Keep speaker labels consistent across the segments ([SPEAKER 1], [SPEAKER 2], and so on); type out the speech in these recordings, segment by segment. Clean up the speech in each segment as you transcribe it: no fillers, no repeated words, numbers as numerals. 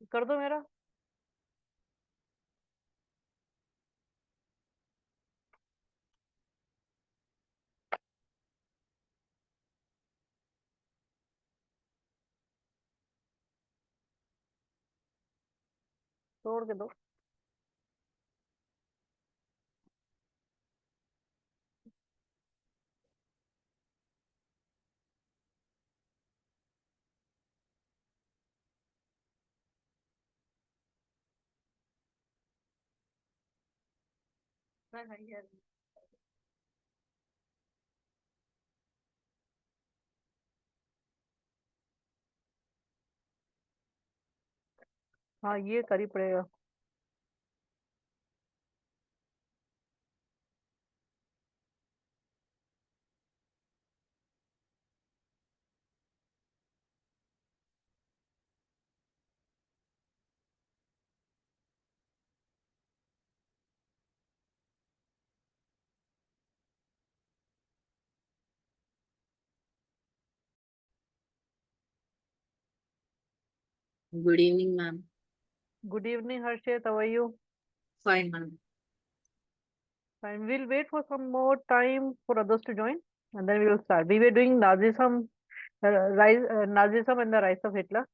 [SPEAKER 1] कर दो मेरा। तोड़ के दो। हाँ, ये कर ही पड़ेगा।
[SPEAKER 2] Good evening, ma'am.
[SPEAKER 1] Good evening, Harshit. How are you?
[SPEAKER 2] Fine, ma'am.
[SPEAKER 1] Fine. We'll wait for some more time for others to join, and then we will start. We were doing Nazism and the rise of Hitler.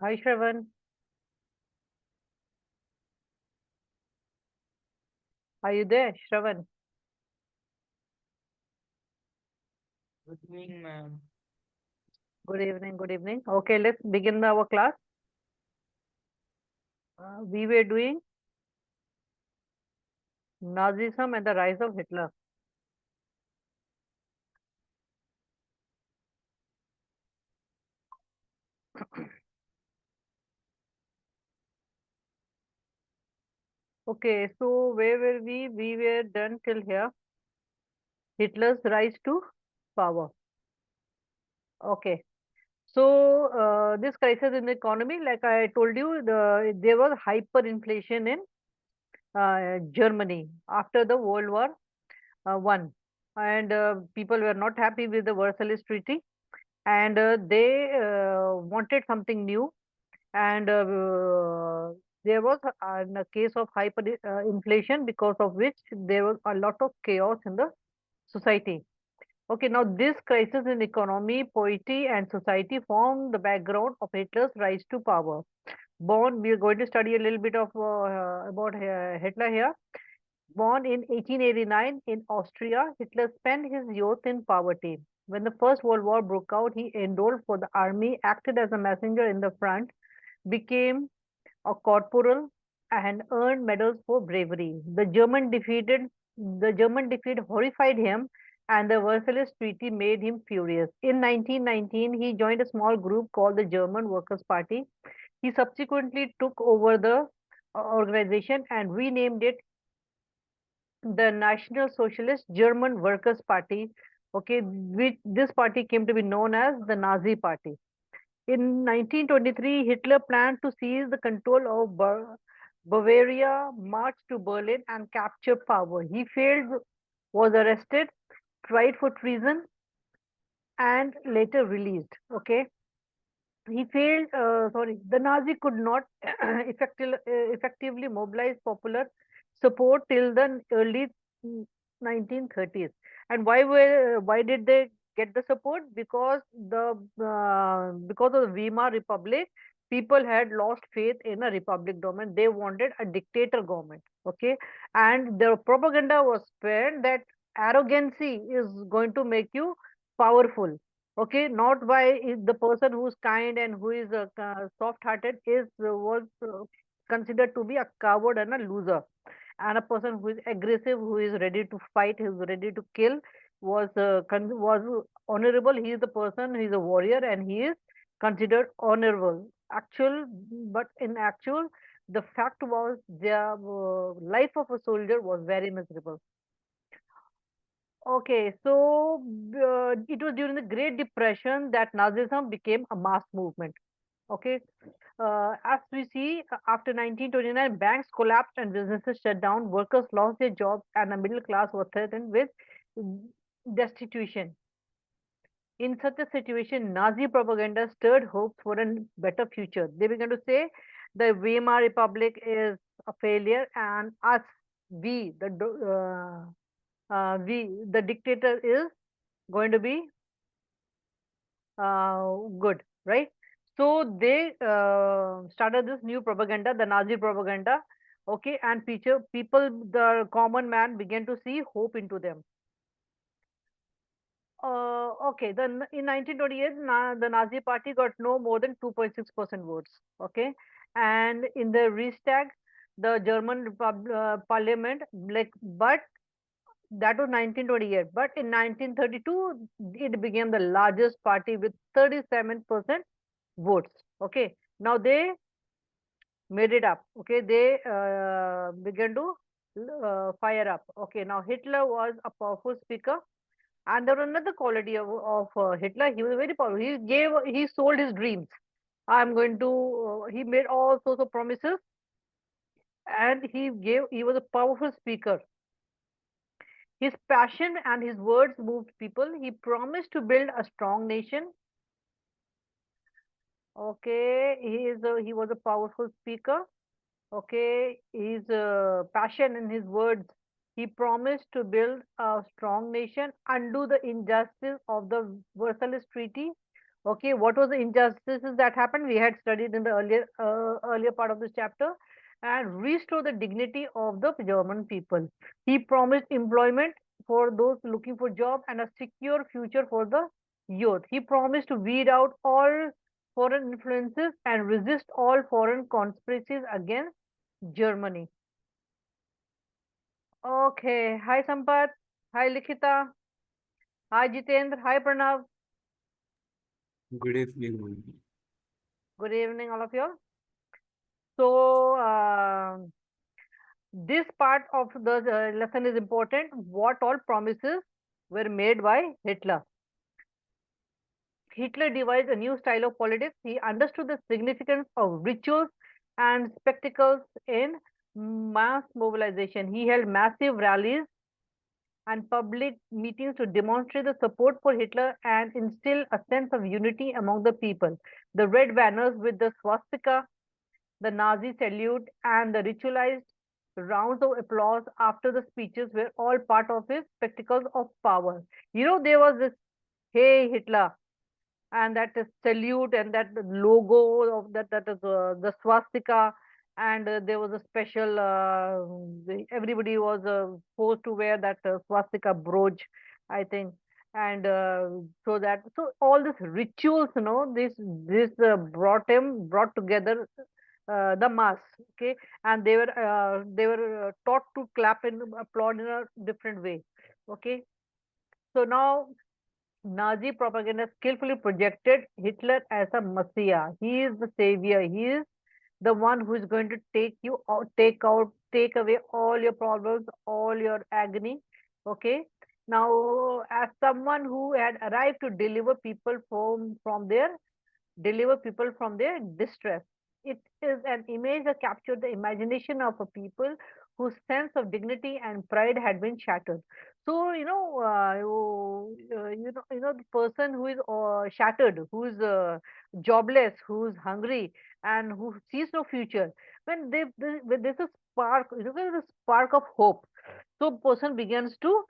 [SPEAKER 1] Hi, Shravan. Are you there, Shravan?
[SPEAKER 3] Good evening, ma'am.
[SPEAKER 1] Good evening, good evening. Okay, let's begin our class. We were doing Nazism and the rise of Hitler. Okay, so where were we? We were done till here. Hitler's rise to power. Okay, so this crisis in the economy, like I told you, there was hyperinflation in Germany after the World War One, and people were not happy with the Versailles Treaty, and they wanted something new, and there was a case of hyperinflation inflation, because of which there was a lot of chaos in the society. Okay, now this crisis in economy, polity, and society formed the background of Hitler's rise to power. Born, we are going to study a little bit of about Hitler here. Born in 1889 in Austria, Hitler spent his youth in poverty. When the First World War broke out, he enrolled for the army, acted as a messenger in the front, became a corporal, and earned medals for bravery. The German defeat horrified him, and the Versailles Treaty made him furious. In 1919, he joined a small group called the German Workers' Party. He subsequently took over the organization and renamed it the National Socialist German Workers' Party. Okay, which this party came to be known as the Nazi Party. In 1923, Hitler planned to seize the control of Bavaria, march to Berlin, and capture power. He failed, was arrested, tried for treason, and later released. Okay, he failed. Sorry, the Nazi could not effectively mobilize popular support till the early 1930s. And why did they get the support? Because of the Weimar Republic, people had lost faith in a republic government. They wanted a dictator government. Okay, and the propaganda was spread that arrogancy is going to make you powerful. Okay, not by the person who's kind and who is soft hearted is was considered to be a coward and a loser, and a person who is aggressive, who is ready to fight, who is ready to kill, was honorable. He is the person, he is a warrior, and he is considered honorable. Actual But in actual, the fact was the life of a soldier was very miserable. Okay, so it was during the Great Depression that Nazism became a mass movement. Okay, as we see, after 1929, banks collapsed and businesses shut down, workers lost their jobs, and the middle class was threatened with destitution. In such a situation, Nazi propaganda stirred hopes for a better future. They began to say the Weimar Republic is a failure, and us, we, the dictator is going to be good, right? So they started this new propaganda, the Nazi propaganda, okay, and the common man began to see hope into them. Okay, then in 1928, the Nazi party got no more than 2.6% votes, okay, and in the Reichstag, the German parliament, but that was 1928. But in 1932, it became the largest party with 37% votes. Okay. Now they made it up. Okay. They began to fire up. Okay. Now Hitler was a powerful speaker. And there was another quality of Hitler. He was very powerful. He sold his dreams. I'm going to, he made all sorts of promises, and he was a powerful speaker. His passion and his words moved people. He promised to build a strong nation. Okay, he was a powerful speaker. Okay, his passion and his words. He promised to build a strong nation, undo the injustice of the Versailles Treaty. Okay, what was the injustices that happened? We had studied in the earlier part of this chapter, and restore the dignity of the German people. He promised employment for those looking for job and a secure future for the youth. He promised to weed out all foreign influences and resist all foreign conspiracies against Germany. Okay. Hi, Sampath. Hi, Likhita. Hi, Jitendra. Hi, Pranav.
[SPEAKER 3] Good evening, ma'am.
[SPEAKER 1] Good evening, all of you. So, this part of the lesson is important. What all promises were made by Hitler? Hitler devised a new style of politics. He understood the significance of rituals and spectacles in mass mobilization. He held massive rallies and public meetings to demonstrate the support for Hitler and instill a sense of unity among the people. The red banners with the swastika, the Nazi salute, and the ritualized rounds of applause after the speeches were all part of his spectacles of power. You know, there was this, hey Hitler, and that is salute and that logo of that is the swastika, and there was a special everybody was forced to wear that swastika brooch, I think. And so all these rituals, this brought together the mass. Okay. And they were taught to clap and applaud in a different way. Okay. So now Nazi propaganda skillfully projected Hitler as a messiah. He is the savior. He is the one who is going to take away all your problems, all your agony. Okay. Now, as someone who had arrived to deliver people from their distress. It is an image that captured the imagination of a people whose sense of dignity and pride had been shattered. So, the person who is shattered, who is jobless, who is hungry, and who sees no future. When there's a spark, there's a spark of hope. So, person begins to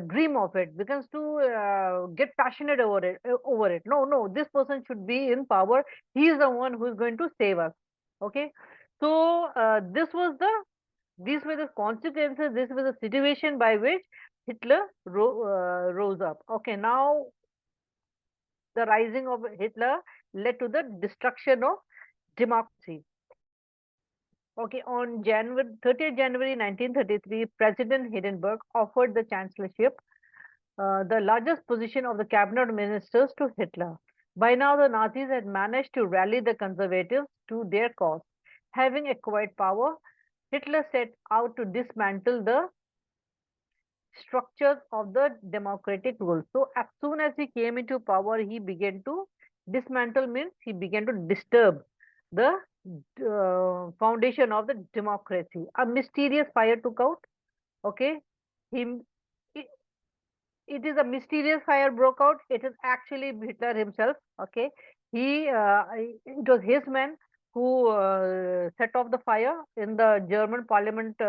[SPEAKER 1] dream of it, begins to get passionate over it. No, no, this person should be in power. He is the one who is going to save us. Okay. So these were the consequences, this was the situation by which Hitler rose up. Okay. Now the rising of Hitler led to the destruction of democracy. Okay, on January 30th January 1933, President Hindenburg offered the chancellorship, the largest position of the cabinet ministers, to Hitler. By now, the Nazis had managed to rally the conservatives to their cause. Having acquired power, Hitler set out to dismantle the structures of the democratic rule. So, as soon as he came into power, he began to dismantle, means he began to disturb the foundation of the democracy. A mysterious fire took out. Okay, him it is a mysterious fire broke out. It is actually Hitler himself. Okay, it was his men who set off the fire in the German parliament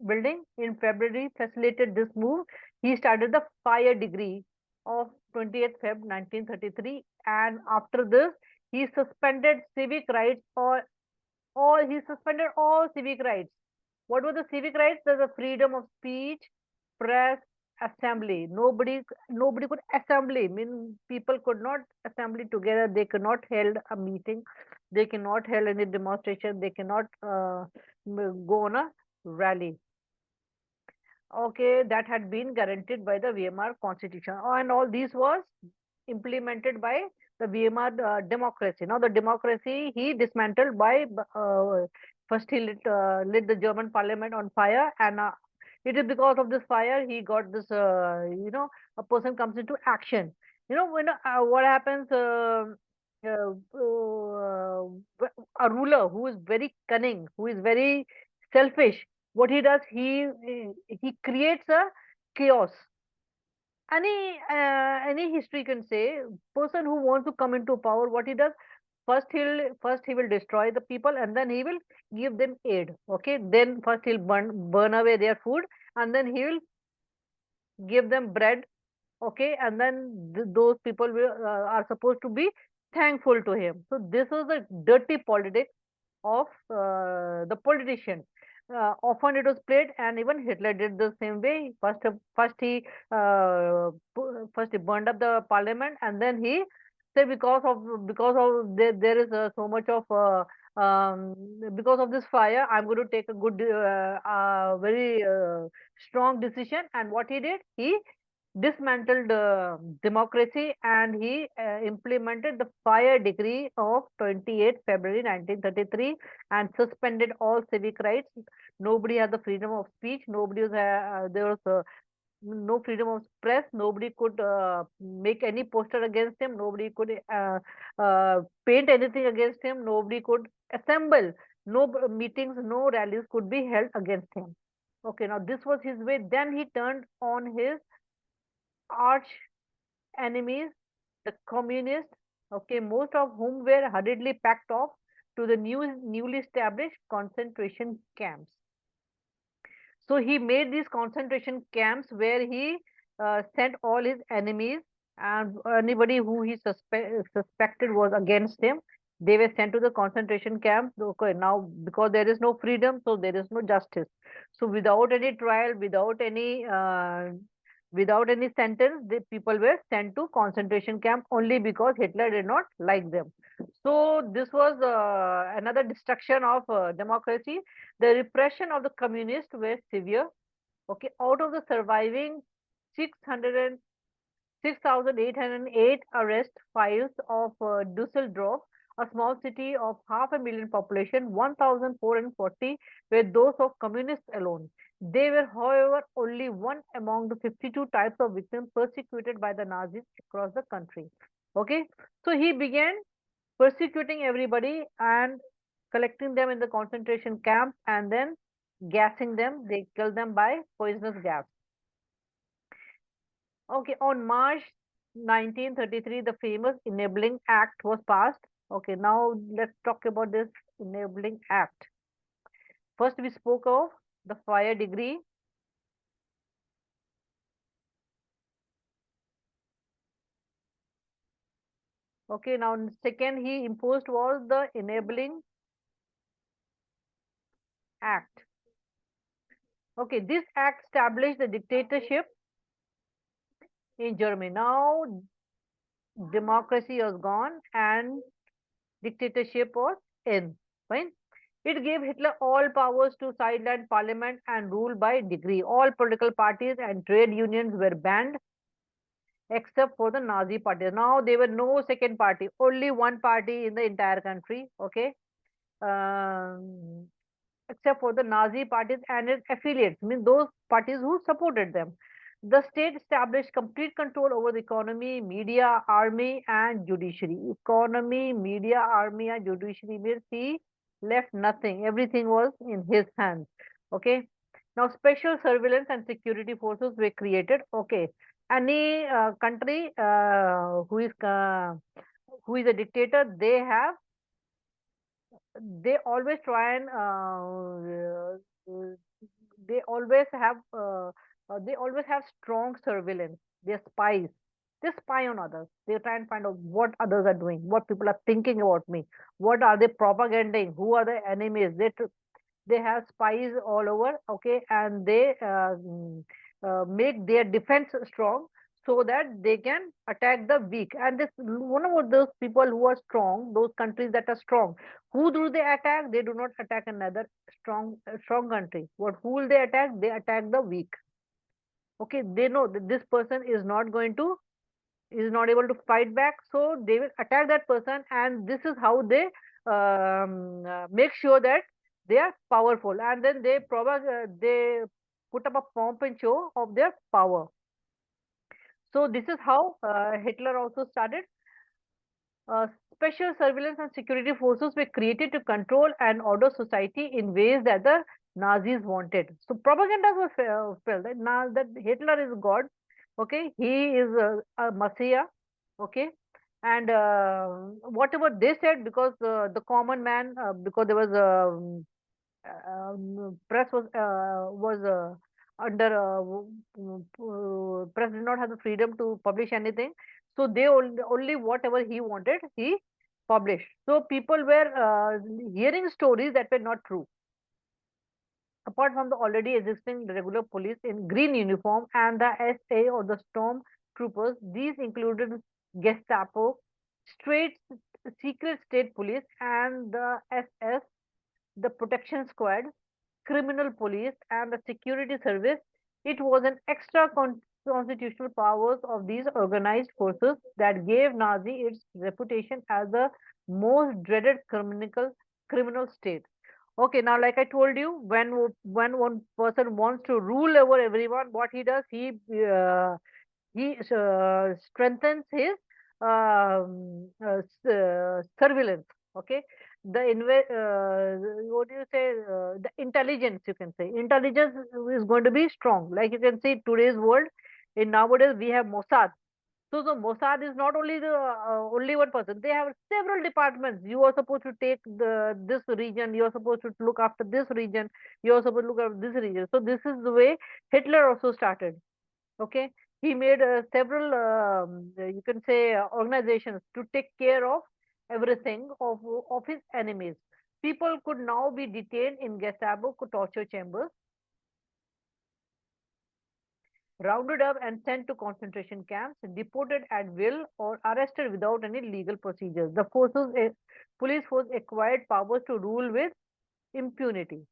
[SPEAKER 1] building in February. Facilitated this move. He started the fire degree of 20th Feb 1933, and after this, he suspended civic rights or all he suspended all civic rights. What were the civic rights? There's a freedom of speech, press, assembly. Nobody could assembly. I mean, people could not assembly together. They could not held a meeting. They cannot held any demonstration. They cannot go on a rally. Okay, that had been guaranteed by the Weimar Constitution. Oh, and all these was implemented by the Weimar democracy. Now, the democracy he dismantled by first he lit the German parliament on fire, and it is because of this fire he got this. A person comes into action. When what happens? Uh, uh, a ruler who is very cunning, who is very selfish. What he does, he creates a chaos. Any history can say, person who wants to come into power, what he does, first he will destroy the people, and then he will give them aid. Okay, then first he'll burn away their food, and then he will give them bread. Okay, and then those people are supposed to be thankful to him. So this was the dirty politics of the politician. Often it was played, and even Hitler did the same way. First First he burned up the parliament, and then he said because of there is so much of because of this fire, I'm going to take a good very strong decision. And what he did, he dismantled democracy, and he implemented the fire decree of 28 February 1933 and suspended all civic rights. Nobody had the freedom of speech. Nobody was there was no freedom of press. Nobody could make any poster against him. Nobody could paint anything against him. Nobody could assemble. No meetings, no rallies could be held against him. Okay, now this was his way. Then he turned on his arch enemies, the communists, okay, most of whom were hurriedly packed off to the newly established concentration camps. So he made these concentration camps where he sent all his enemies, and anybody who he suspected was against him. They were sent to the concentration camp. Okay, now because there is no freedom, so there is no justice. So without any trial, without any sentence, the people were sent to concentration camp only because Hitler did not like them. So this was another destruction of democracy. The repression of the communists were severe. Okay, out of the surviving 600 6,808 arrest files of Dusseldorf, a small city of 500,000 population, 1,440 were those of communists alone. They were, however, only one among the 52 types of victims persecuted by the Nazis across the country. Okay, so he began persecuting everybody and collecting them in the concentration camp and then gassing them. They killed them by poisonous gas. Okay, on March 1933, the famous Enabling Act was passed. Okay, now let's talk about this Enabling Act. First, we spoke of the fire degree. Okay, now second he imposed was the Enabling Act. Okay, this act established the dictatorship in Germany. Now democracy was gone and dictatorship was in. Fine. It gave Hitler all powers to sideline parliament and rule by decree. All political parties and trade unions were banned except for the Nazi party. Now there were no second party, only one party in the entire country. Okay. Um, Except for the Nazi parties and its affiliates, mean those parties who supported them. The state established complete control over the economy, media, army, and judiciary. Economy, media, army, and judiciary means he left nothing. Everything was in his hands. Okay. Now, special surveillance and security forces were created. Okay. Any country who is a dictator, they always try and they always have they always have strong surveillance. They're spies. They spy on others. They try and find out what others are doing, what people are thinking about me, what are they propaganding, who are the enemies. They have spies all over. Okay, and they make their defense strong so that they can attack the weak. And this one of those people who are strong, those countries that are strong, who do they attack? They do not attack another strong country. Who will they attack? They attack the weak. Okay, they know that this person is not able to fight back, so they will attack that person, and this is how they make sure that they are powerful, and then they put up a pomp and show of their power. So this is how Hitler also started. Special surveillance and security forces were created to control and order society in ways that the Nazis wanted. So propaganda was felt that now that Hitler is God, okay, he is a messiah, okay, and whatever they said, because the common man, because there was press was under press did not have the freedom to publish anything, so they only whatever he wanted he published. So people were hearing stories that were not true. Apart from the already existing regular police in green uniform and the SA or the storm troopers. These included Gestapo, straight secret state police, and the SS, the protection squad, criminal police, and the security service. It was an extra constitutional powers of these organized forces that gave Nazi its reputation as the most dreaded criminal state. Okay, now like I told you, when one person wants to rule over everyone, what he does, he strengthens his surveillance. Okay, what do you say, the intelligence, you can say intelligence is going to be strong. Like you can see today's world, in nowadays we have Mossad. So the Mossad is not only the only one person. They have several departments. You are supposed to take this region. You are supposed to look after this region. You are supposed to look after this region. So this is the way Hitler also started. Okay, he made several, you can say, organizations to take care of everything of his enemies. People could now be detained in Gestapo torture chambers, rounded up and sent to concentration camps, deported at will, or arrested without any legal procedures. The police force acquired powers to rule with impunity.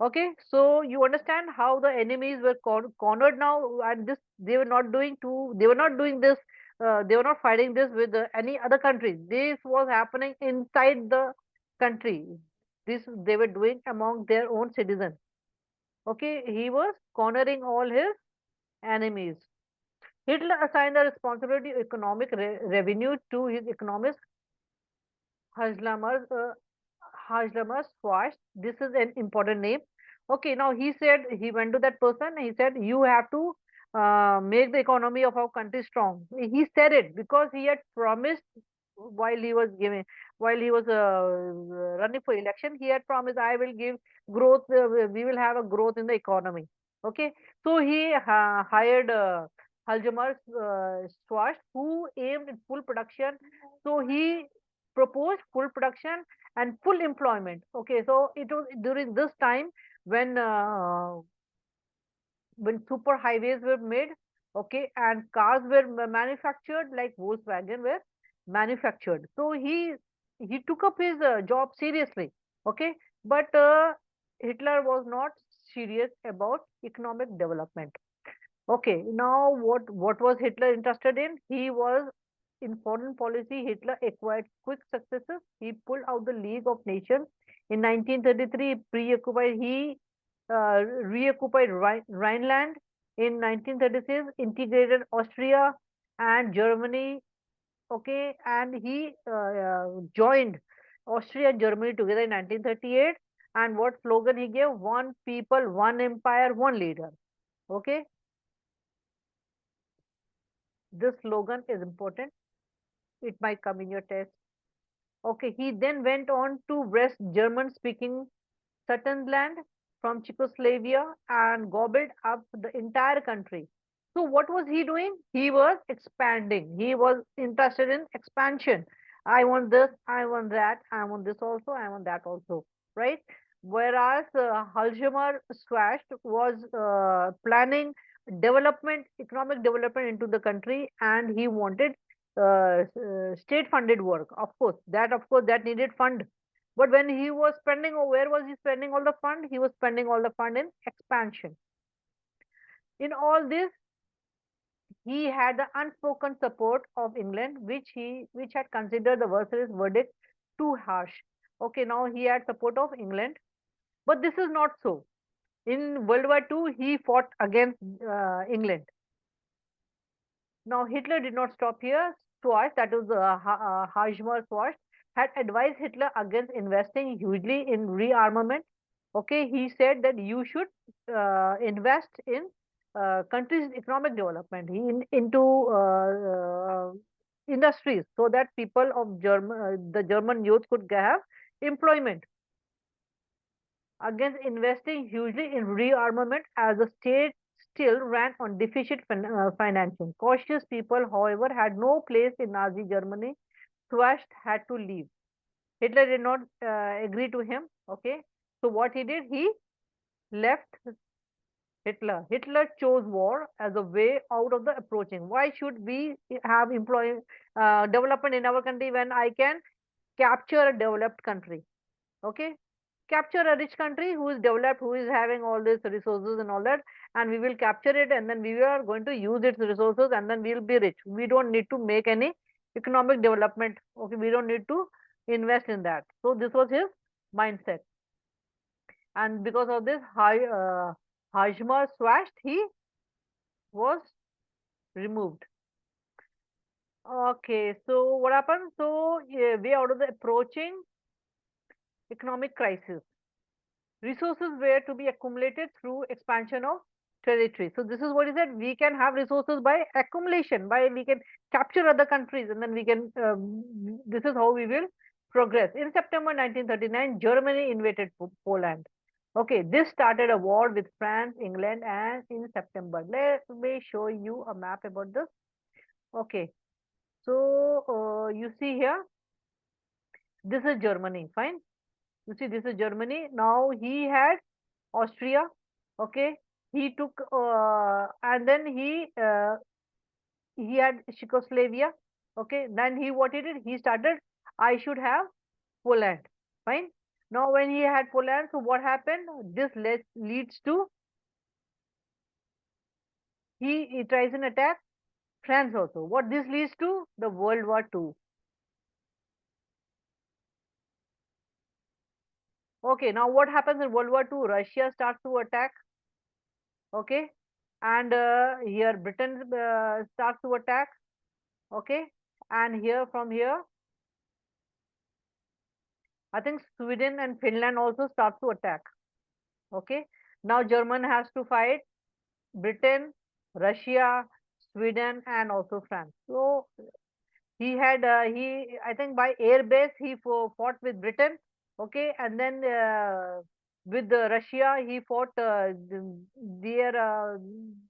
[SPEAKER 1] Okay, so you understand how the enemies were cornered now, and this they were not doing to they were not doing this. They were not fighting this with any other country. This was happening inside the country. This they were doing among their own citizens. Okay, he was cornering all his enemies. Hitler assigned the responsibility of economic revenue to his economist Hajlamar Swash. This is an important name. Okay, now he said, he went to that person. He said, you have to make the economy of our country strong. He said it because he had promised while he was giving, while he was running for election. He had promised, I will give growth. We will have a growth in the economy. Okay, so he hired Haljamar Swash, who aimed at full production. So he proposed full production and full employment. Okay, so it was during this time when super highways were made. Okay, and cars were manufactured, like Volkswagen were manufactured. So he took up his job seriously. Okay, but Hitler was not serious about economic development. Okay, now what was Hitler interested in? He was in foreign policy. Hitler acquired quick successes. He pulled out the League of Nations in 1933. He reoccupied Rhineland in 1936. Integrated Austria and Germany. Okay, and he joined Austria and Germany together in 1938. And what slogan he gave? One people, one empire, one leader. Okay, this slogan is important. It might come in your test. Okay, he then went on to West German speaking Sudetenland from Czechoslovakia and gobbled up the entire country. So what was he doing? He was expanding. He was interested in expansion. I want this, I want that, I want this also, I want that also, right? Whereas Hjalmar Swash was planning development, economic development into the country, and he wanted state-funded work. Of course, that needed fund. But when he was spending, where was he spending all the fund? He was spending all the fund in expansion. In all this, he had the unspoken support of England, which had considered the Versailles verdict too harsh. Okay, now he had support of England, but this is not so. In World War II, he fought against England. Now Hitler did not stop here. Schwarz, that is Hjalmar Schwarz, had advised Hitler against investing hugely in rearmament. Okay, he said that you should invest in countries' economic development, into industries, so that people of the German youth could have employment. Against investing hugely in rearmament, as the state still ran on deficit financing. Cautious people, however, had no place in Nazi Germany. Schwarz had to leave. Hitler did not agree to him. Okay, so what he did, he left Hitler chose war as a way out of the approaching. Why should we have development in our country when I can capture a developed country? Okay, capture a rich country who is developed, who is having all these resources and all that, and we will capture it, and then we are going to use its resources, and then we will be rich. We don't need to make any economic development. Okay, we don't need to invest in that. So this was his mindset, and because of this, Hajmer Swasht, he was removed. Okay, so what happened? So we out of the approaching economic crisis. Resources were to be accumulated through expansion of territory. So this is what is that we can have resources by accumulation, by we can capture other countries, and then we can. This is how we will progress. In September 1939, Germany invaded Poland. Okay, this started a war with France, England, and in September. Let me show you a map about this. Okay, so you see here, this is Germany. Fine. You see, this is Germany. Now he had Austria. Okay, he took and then he had Czechoslovakia. Okay, then he what he did? He started. I should have Poland. Fine. Now when he had Poland, so what happened? This leads to he tries an attack France also. What this leads to? The World War II. Okay, now what happens in World War II? Russia starts to attack. Okay, and here Britain starts to attack. Okay, and here from here I think Sweden and Finland also start to attack. Okay, now German has to fight Britain, Russia, Sweden, and also France. So he had he I think by air base he fought with Britain. Okay, and then with Russia he fought their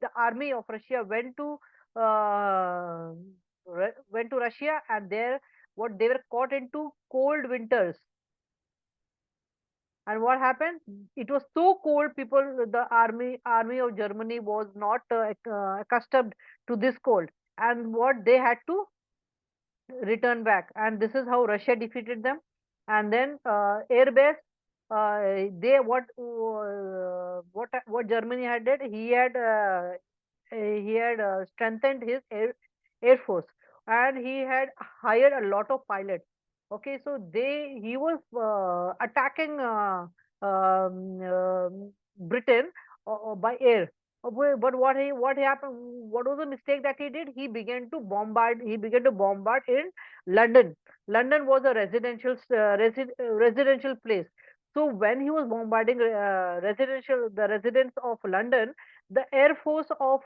[SPEAKER 1] the army of Russia uh, went to Russia, and there what they were caught into cold winters. And what happened? It was so cold. The army of Germany was not accustomed to this cold, and what they had to return back. And this is how Russia defeated them. And then air base, they what Germany had did? He had strengthened his air force, and he had hired a lot of pilots. Okay, so he was attacking Britain by air. But what happened? What was the mistake that he did? He began to bombard. He began to bombard in London. London was a residential place. So when he was bombarding the residents of London, the air force of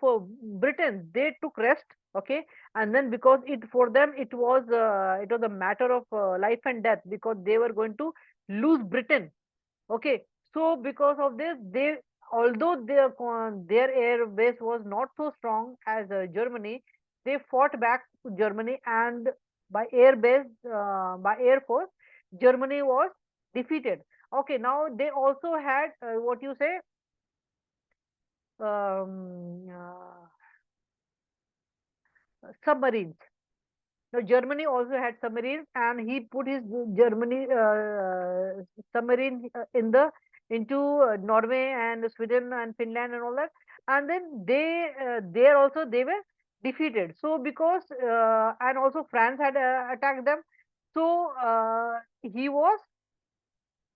[SPEAKER 1] Britain, they took rest. Okay, and then because for them it was a matter of life and death, because they were going to lose Britain. Okay, so because of this, although their air base was not so strong as Germany, they fought back to Germany, and by by air force, Germany was defeated. Okay, now they also had what you say, um, submarines. Now Germany also had submarines, and he put his Germany submarine into Norway and Sweden and Finland and all that, and then there also they were defeated. So because and also France had attacked them, so he was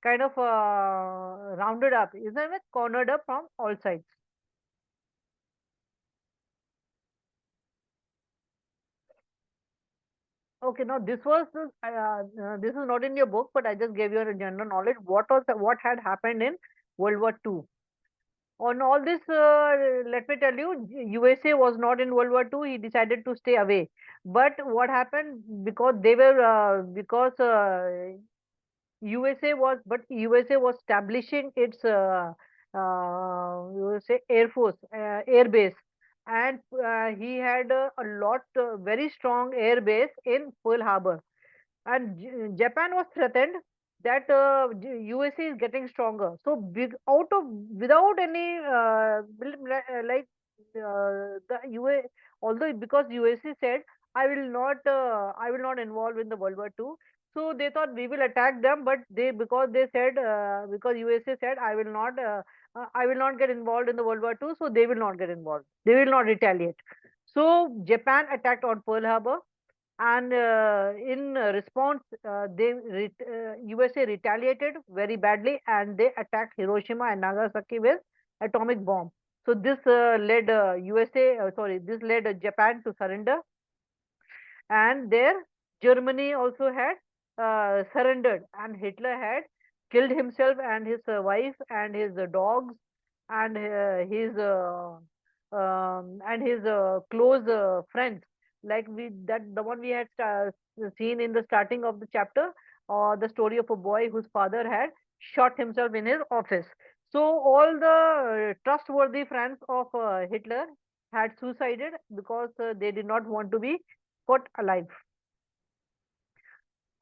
[SPEAKER 1] kind of rounded up, isn't it? Cornered up from all sides. Okay, now this is not in your book, but I just gave you a general knowledge. What had happened in World War II? On all this, let me tell you, USA was not in World War II. He decided to stay away. But what happened? Because USA was establishing its Air Force, air base, and he had a lot very strong air base in Pearl Harbor, and Japan was threatened. that USA is getting stronger. So big out of without any like the UA, although because USA said I will not involve in the World War II. So they thought we will attack them, but they said because USA said I will not get involved in the World War II, so they will not get involved. They will not retaliate. So Japan attacked on Pearl Harbor, and in response, USA retaliated very badly, and they attacked Hiroshima and Nagasaki with atomic bomb. So this led this led Japan to surrender, and there Germany also had surrendered, and Hitler had killed himself and his wife and his dogs and his close friends, like we that the one we had seen in the starting of the chapter, or the story of a boy whose father had shot himself in his office. So all the trustworthy friends of Hitler had suicided because they did not want to be caught alive.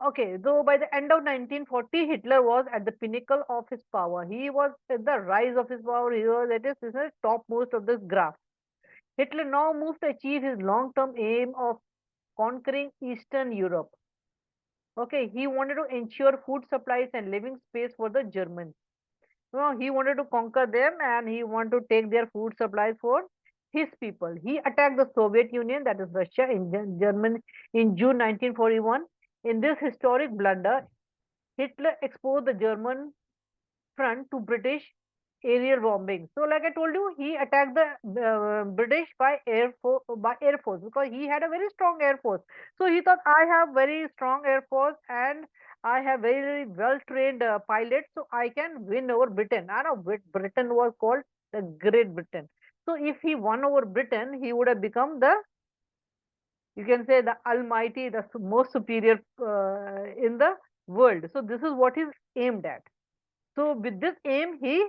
[SPEAKER 1] Okay, though by the end of 1940, Hitler was at the pinnacle of his power. He was at the rise of his power. He was at his topmost of this graph. Hitler now moved to achieve his long-term aim of conquering Eastern Europe. Okay, he wanted to ensure food supplies and living space for the Germans. No, he wanted to conquer them, and he wanted to take their food supplies for his people. He attacked the Soviet Union, that is Russia, in Germany in June 1941. In this historic blunder, Hitler exposed the German front to British aerial bombing. So, like I told you, he attacked the British by air force because he had a very strong air force. So he thought, I have very strong air force and I have very well trained pilots, so I can win over Britain. I know Britain was called the Great Britain. So if he won over Britain, he would have become the, you can say, the almighty, the most superior in the world. So this is what he's aimed at. So with this aim, he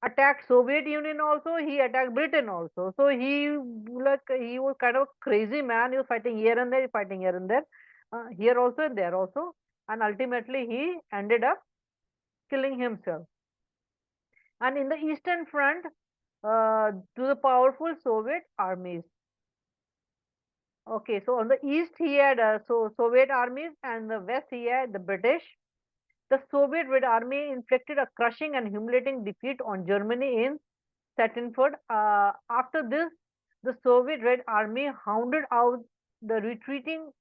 [SPEAKER 1] attacked Soviet Union also. He attacked Britain also. So he was kind of a crazy man. He was fighting here and there, fighting here and there, here also and there also, and ultimately he ended up killing himself. And in the Eastern Front, to the powerful Soviet armies. Okay, so on the east he had Soviet armies, and the west he had the British. The Soviet Red Army inflicted a crushing and humiliating defeat on Germany in Sachsenfeld. After this, the Soviet Red Army hounded out the retreating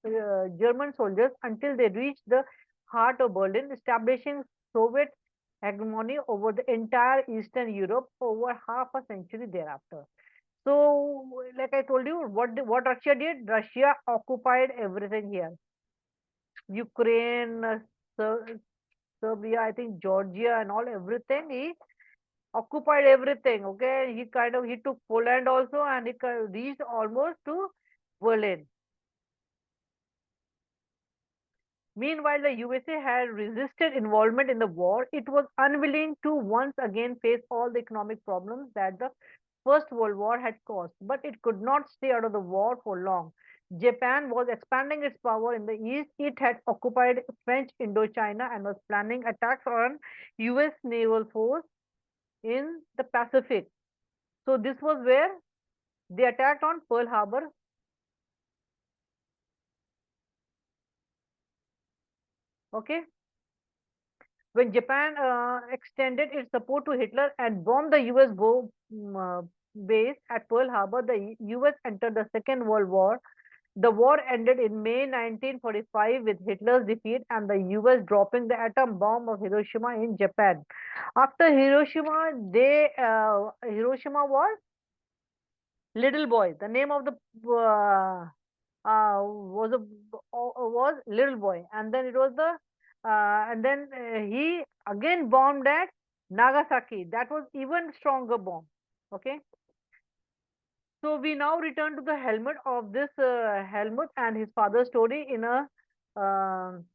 [SPEAKER 1] German soldiers until they reached the heart of Berlin, establishing Soviet hegemony over the entire Eastern Europe over half a century thereafter. So, like I told you, what Russia did? Russia occupied everything here. Ukraine, Serbia, I think Georgia and all, everything. He occupied everything. Okay, he took Poland also, and he reached almost to Berlin. Meanwhile, the USA had resisted involvement in the war. It was unwilling to once again face all the economic problems that the First World War had caused, but it could not stay out of the war for long. Japan was expanding its power in the east. It had occupied French Indochina and was planning attacks on US naval force in the Pacific. So this was where they attacked on Pearl Harbor. Okay, when Japan extended its support to Hitler and bombed the US base at Pearl Harbor, the US entered the Second World War. The war ended in May 1945 with Hitler's defeat and the US dropping the atom bomb of Hiroshima in Japan. After Hiroshima, Hiroshima was Little Boy. The name of the was Little Boy, and then he again bombed at Nagasaki. That was even stronger bomb. Okay. So we now return to the Helmut of this Helmut and his father's story in a um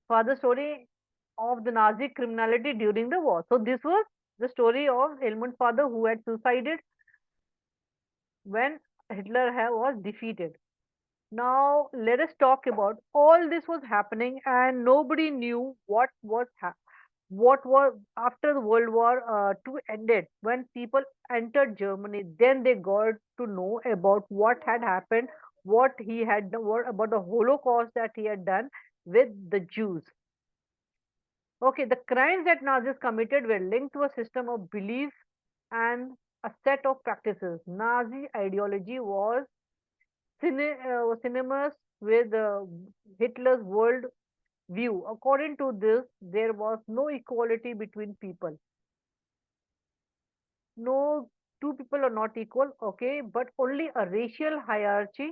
[SPEAKER 1] father story of the Nazi criminality during the war. So this was the story of Helmut's father who had suicided when Hitler was defeated. Now let us talk about all this was happening and nobody knew what was after the World War II ended. When people entered Germany, then they got to know about what had happened, what he had done, what about the Holocaust that he had done with the Jews. Okay, the crimes that Nazis committed were linked to a system of beliefs and a set of practices. Nazi ideology was synonymous with Hitler's world view. According to this, there was no equality between people. No, two people are not equal, okay, but only a racial hierarchy.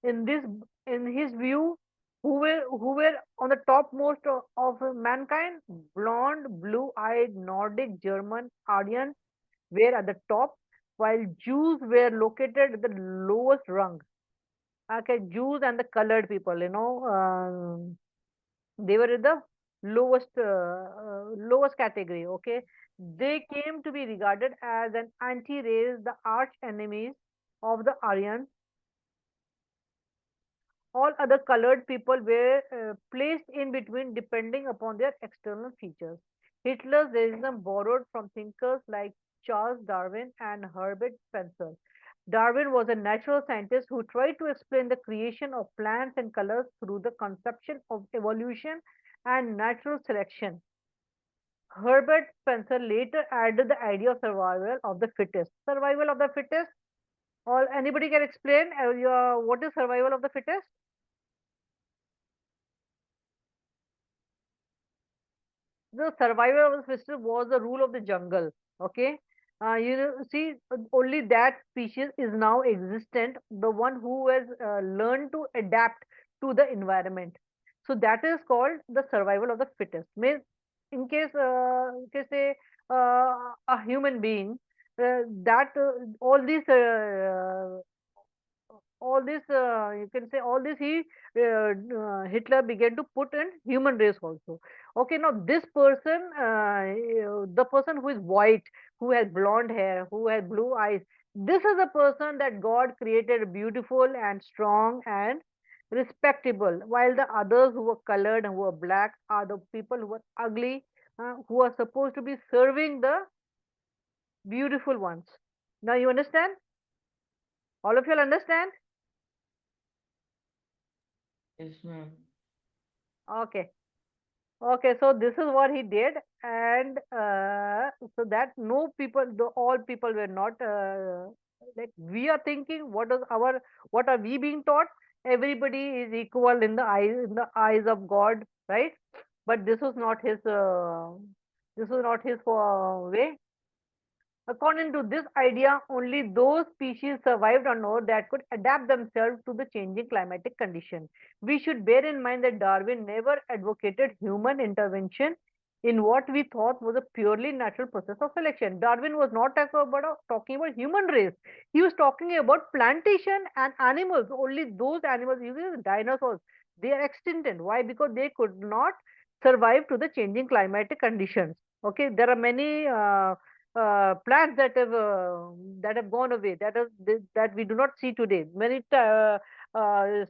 [SPEAKER 1] In this, in his view, who were on the topmost of mankind? Blonde, blue-eyed, Nordic, German, Aryan were at the top, while Jews were located at the lowest rung. Okay, Jews and the colored people, they were in the lowest category. Okay, they came to be regarded as an anti-race, the arch enemies of the Aryans. All other colored people were placed in between depending upon their external features. Hitler's racism borrowed from thinkers like Charles Darwin and Herbert Spencer. Darwin was a natural scientist who tried to explain the creation of plants and colors through the conception of evolution and natural selection. Herbert Spencer later added the idea of survival of the fittest. Survival of the fittest? Or anybody can explain what is survival of the fittest? The survival of the fittest was the rule of the jungle. Okay, see, only that species is now existent, the one who has learned to adapt to the environment. So that is called the survival of the fittest. Means, in case say a human being that all this you can say all this he Hitler began to put in human race also. Okay, now this person, the person who is white, who has blonde hair, who has blue eyes, this is the person that God created beautiful and strong and respectable, while the others who were colored and who were black are the people who were ugly, who are supposed to be serving the beautiful ones. Now you understand? All of you all understand?
[SPEAKER 2] Yes, ma'am.
[SPEAKER 1] Okay. Okay, so this is what he did, and so that no people, all people were not like we are thinking. What are we being taught? Everybody is equal in the eyes of God, right? But this was not his way. According to this idea, only those species survived on Earth that could adapt themselves to the changing climatic condition. We should bear in mind that Darwin never advocated human intervention in what we thought was a purely natural process of selection. Darwin was not talking about human race. He was talking about plantation and animals. Only those animals, usually dinosaurs, they are extinct. Why? Because they could not survive to the changing climatic conditions. Okay, there are many plants that have gone away, that we do not see today. Many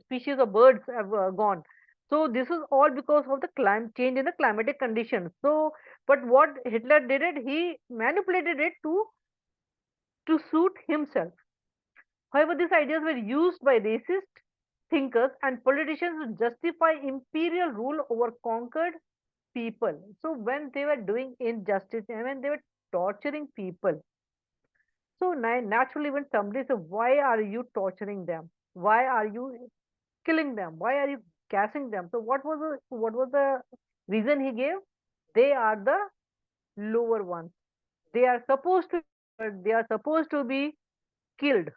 [SPEAKER 1] species of birds have gone. So this is all because of the climate change in the climatic conditions. So, but what Hitler did it, he manipulated it to suit himself. However, these ideas were used by racist thinkers and politicians to justify imperial rule over conquered people. So when they were doing injustice and when they were torturing people, so naturally, when somebody says, "Why are you torturing them? Why are you killing them? Why are you gassing them?" So what was the reason he gave? They are the lower ones. They are supposed to they are supposed to be killed.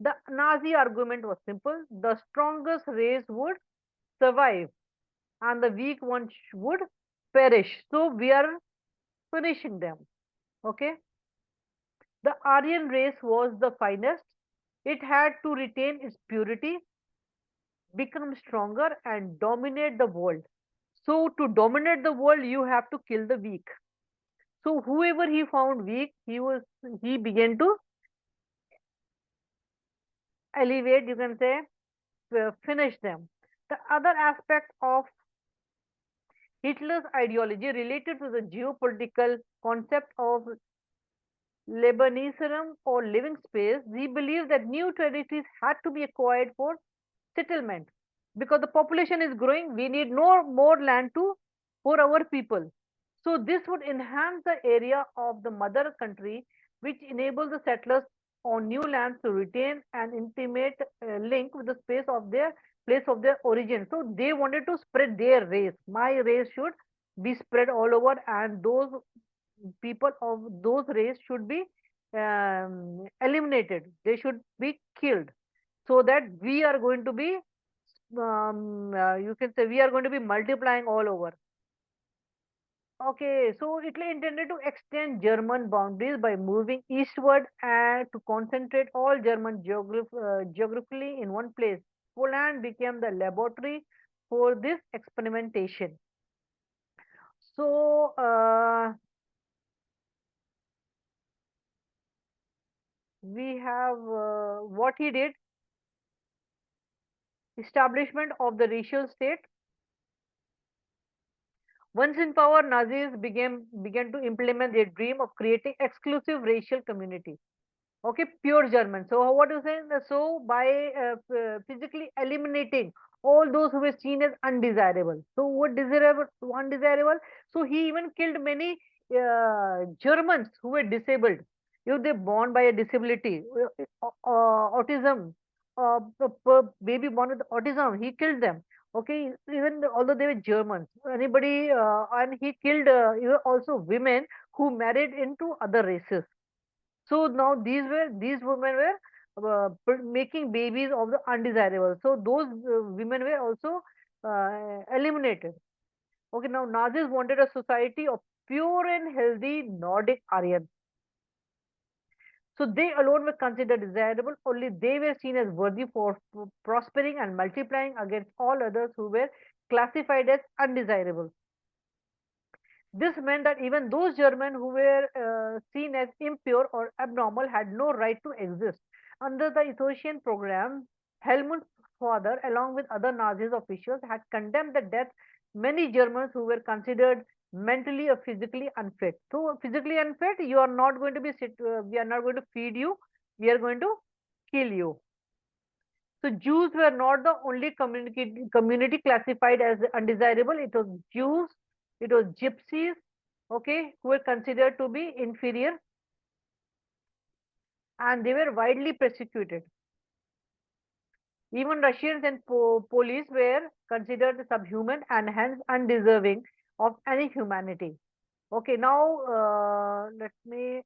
[SPEAKER 1] The Nazi argument was simple: the strongest race would survive, and the weak ones would perish. So we are punishing them. Okay. The Aryan race was the finest. It had to retain its purity, become stronger, and dominate the world. So, to dominate the world, you have to kill the weak. So, whoever he found weak, he began to elevate, you can say, finish them. The other aspect of Hitler's ideology related to the geopolitical concept of Lebanese or living space, he believed that new territories had to be acquired for settlement because the population is growing. We need no more land to for our people. So this would enhance the area of the mother country, which enables the settlers on new lands to retain an intimate link with the space of their place of their origin. So they wanted to spread their race. My race should be spread all over, and those people of those race should be eliminated. They should be killed, so that we are going to be you can say we are going to be multiplying all over. Okay, so Italy intended to extend German boundaries by moving eastward and to concentrate all German geographically in one place. Poland became the laboratory for this experimentation. So we have what he did: establishment of the racial state. Once in power, Nazis began to implement their dream of creating exclusive racial community. Okay, pure German. So what you saying? So by physically eliminating all those who were seen as undesirable. So what desirable, undesirable? So he even killed many Germans who were disabled. If they born by a disability, autism, baby born with autism, he killed them. Okay, even although they were Germans, anybody, and he killed even also women who married into other races. So now these women were making babies of the undesirable. So those women were also eliminated. Okay, now Nazis wanted a society of pure and healthy Nordic Aryans. So they alone were considered desirable. Only they were seen as worthy for prospering and multiplying against all others who were classified as undesirable. This meant that even those Germans who were seen as impure or abnormal had no right to exist. Under the Ethiopian program, Helmut's father, along with other Nazi officials, had condemned the death many Germans who were considered mentally or physically unfit. So, physically unfit, you are not going to be we are not going to feed you, we are going to kill you. So Jews were not the only community classified as undesirable. It was Jews, it was gypsies, okay, who were considered to be inferior, and they were widely persecuted. Even Russians and Polish were considered subhuman and hence undeserving of any humanity. Okay, now let me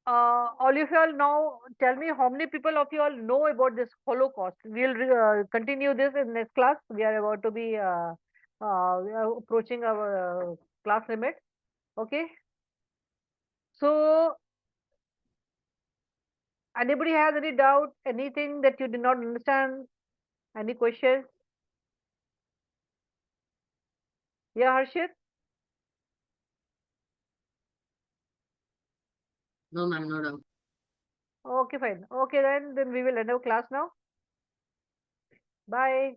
[SPEAKER 1] all of you all now tell me how many people of you all know about this Holocaust. We'll continue this in next class. We are about to be we are approaching our class limit. Okay. So anybody has any doubt, anything that you did not understand, any questions? Yeah, Harshit?
[SPEAKER 2] No, ma'am, no doubt.
[SPEAKER 1] Okay, fine. Okay, then we will end our class now. Bye.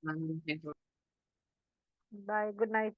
[SPEAKER 2] Ma'am, thank you.
[SPEAKER 1] Bye. Good night.